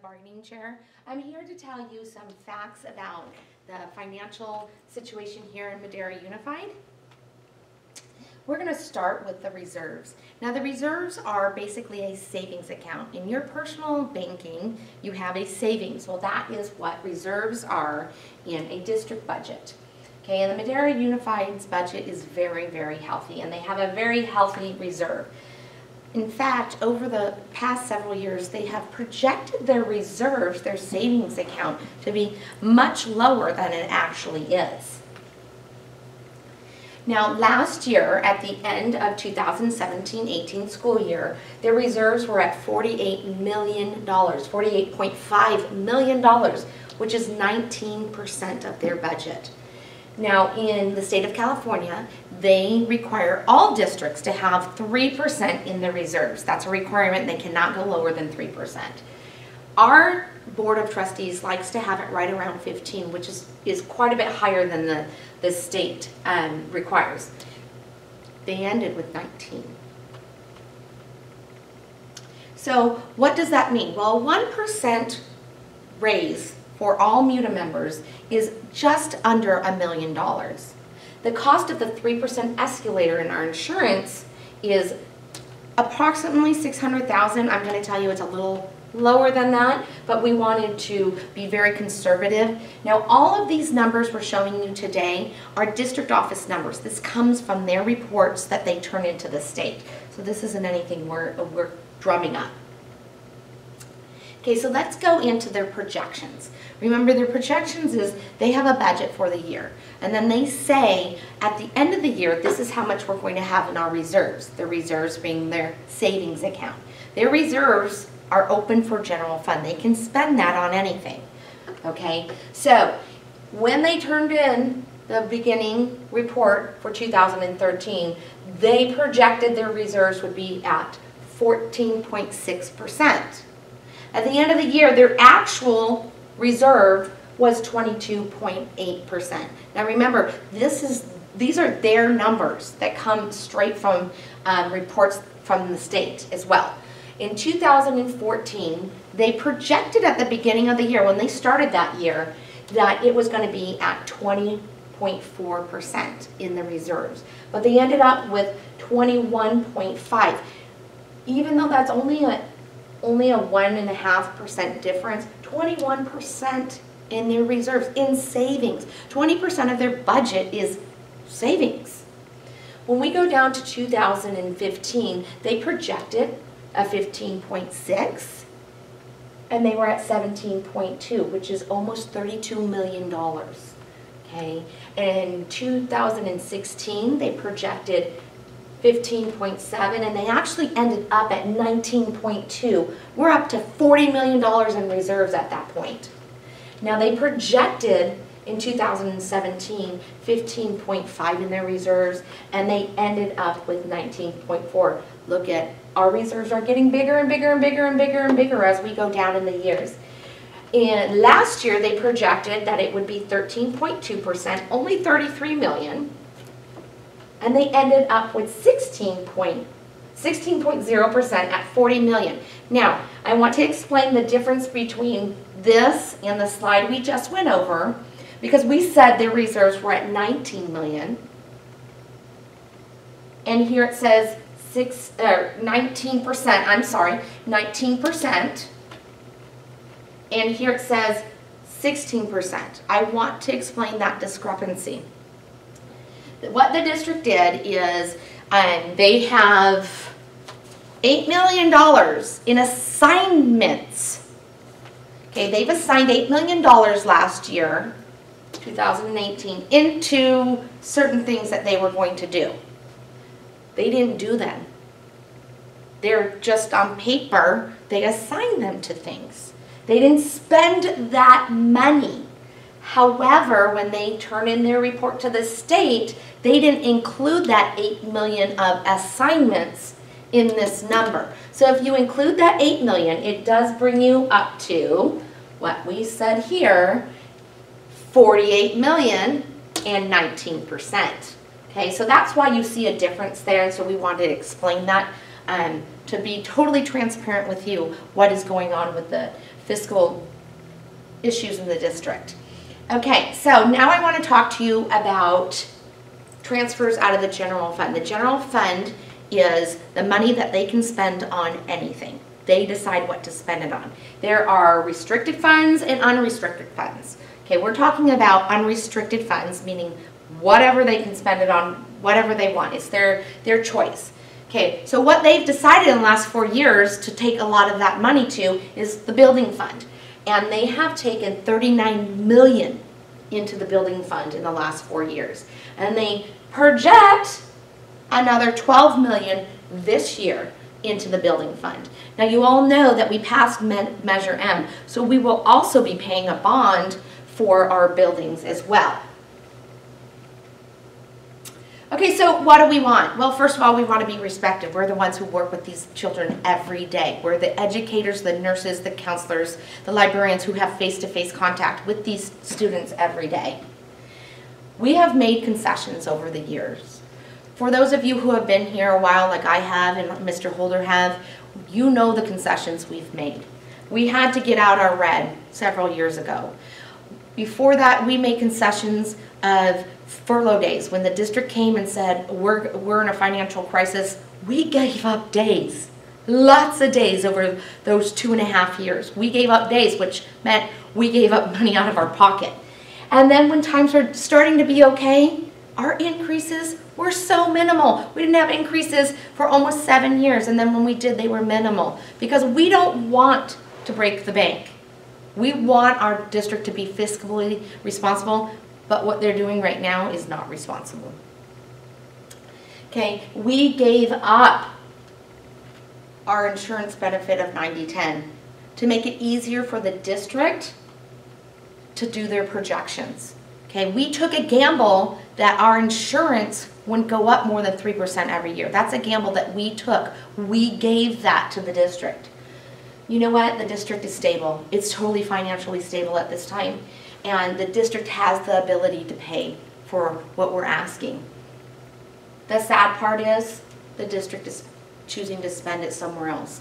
bargaining chair. I'm here to tell you some facts about the financial situation here in Madera Unified. We're going to start with the reserves. Now the reserves are basically a savings account. In your personal banking, you have a savings. Well, that is what reserves are in a district budget. Okay, and the Madera Unified's budget is very, very healthy, and they have a very healthy reserve. In fact, over the past several years, they have projected their reserves, their savings account, to be much lower than it actually is. Now, last year, at the end of 2017-18 school year, their reserves were at $48 million, $48.5 million, which is 19% of their budget. Now, in the state of California, they require all districts to have 3% in their reserves. That's a requirement. They cannot go lower than 3%. Our Board of Trustees likes to have it right around 15, which is quite a bit higher than the state requires. They ended with 19. So what does that mean? Well, 1% raise for all MUTA members is just under $1 million. The cost of the 3% escalator in our insurance is approximately $600,000. I'm going to tell you it's a little lower than that, but we wanted to be very conservative. Now, all of these numbers we're showing you today are district office numbers. This comes from their reports that they turn into the state. So this isn't anything we're drumming up. Okay, so let's go into their projections. Remember, their projections is they have a budget for the year, and then they say at the end of the year, this is how much we're going to have in our reserves. The reserves being their savings account. Their reserves are open for general fund. They can spend that on anything. Okay, so when they turned in the beginning report for 2013, they projected their reserves would be at 14.6%. At the end of the year, their actual reserve was 22.8%. Now remember, these are their numbers that come straight from reports from the state as well. In 2014, they projected at the beginning of the year, when they started that year, that it was going to be at 20.4% in the reserves. But they ended up with 21.5%. Even though that's only a 1.5% difference, 21% in their reserves, in savings. 20% of their budget is savings. When we go down to 2015, they projected a 15.6, and they were at 17.2, which is almost $32 million. Okay, and in 2016, they projected 15.7, and they actually ended up at 19.2. We're up to $40 million in reserves at that point. Now they projected in 2017 15.5 in their reserves, and they ended up with 19.4. Look at, our reserves are getting bigger and bigger and bigger and bigger and bigger as we go down in the years. And last year they projected that it would be 13.2%, only $33 million. And they ended up with 16.0% at $40 million. Now, I want to explain the difference between this and the slide we just went over, because we said their reserves were at $19 million. And here it says 19%, I'm sorry, 19%. And here it says 16%. I want to explain that discrepancy. What the district did is they have $8 million in assignments. Okay, they've assigned $8 million last year, 2018, into certain things that they were going to do. They didn't do them. They're just on paper, they assigned them to things. They didn't spend that money. However, when they turn in their report to the state, they didn't include that $8 million of assignments in this number. So if you include that $8 million, it does bring you up to what we said here, $48 million and 19%. Okay, so that's why you see a difference there, and so we wanted to explain that to be totally transparent with you what is going on with the fiscal issues in the district. Okay, so now I want to talk to you about transfers out of the general fund. The general fund is the money that they can spend on anything. They decide what to spend it on. There are restricted funds and unrestricted funds. Okay, we're talking about unrestricted funds, meaning whatever they can spend it on, whatever they want. It's their choice. Okay, so what they've decided in the last 4 years to take a lot of that money to is the building fund. And they have taken $39 million into the building fund in the last 4 years. And they project another $12 million this year into the building fund. Now you all know that we passed Measure M, so we will also be paying a bond for our buildings as well. Okay, so what do we want? Well, first of all, we want to be respected. We're the ones who work with these children every day. We're the educators, the nurses, the counselors, the librarians who have face-to-face contact with these students every day. We have made concessions over the years. For those of you who have been here a while, like I have and Mr. Holder have, you know the concessions we've made. We had to get out our red several years ago. Before that, we made concessions of furlough days. When the district came and said, we're in a financial crisis, we gave up days. Lots of days over those 2.5 years. We gave up days, which meant we gave up money out of our pocket. And then when times were starting to be okay, our increases were so minimal. We didn't have increases for almost 7 years, and then when we did, they were minimal. Because we don't want to break the bank. We want our district to be fiscally responsible, but what they're doing right now is not responsible. Okay, we gave up our insurance benefit of 90/10 to make it easier for the district to do their projections. Okay, we took a gamble that our insurance wouldn't go up more than 3% every year. That's a gamble that we took. We gave that to the district. You know what? The district is stable. It's totally financially stable at this time. And the district has the ability to pay for what we're asking. The sad part is the district is choosing to spend it somewhere else.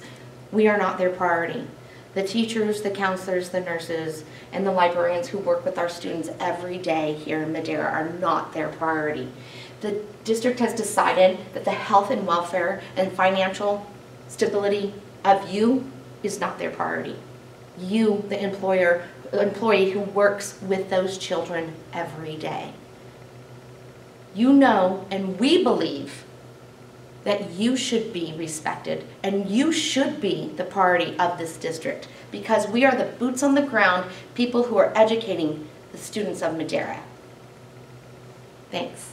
We are not their priority. The teachers, the counselors, the nurses, and the librarians who work with our students every day here in Madera are not their priority. The district has decided that the health and welfare and financial stability of you is not their priority. You, the employee who works with those children every day. You know, and we believe that you should be respected and you should be the priority of this district because we are the boots on the ground, people who are educating the students of Madera. Thanks.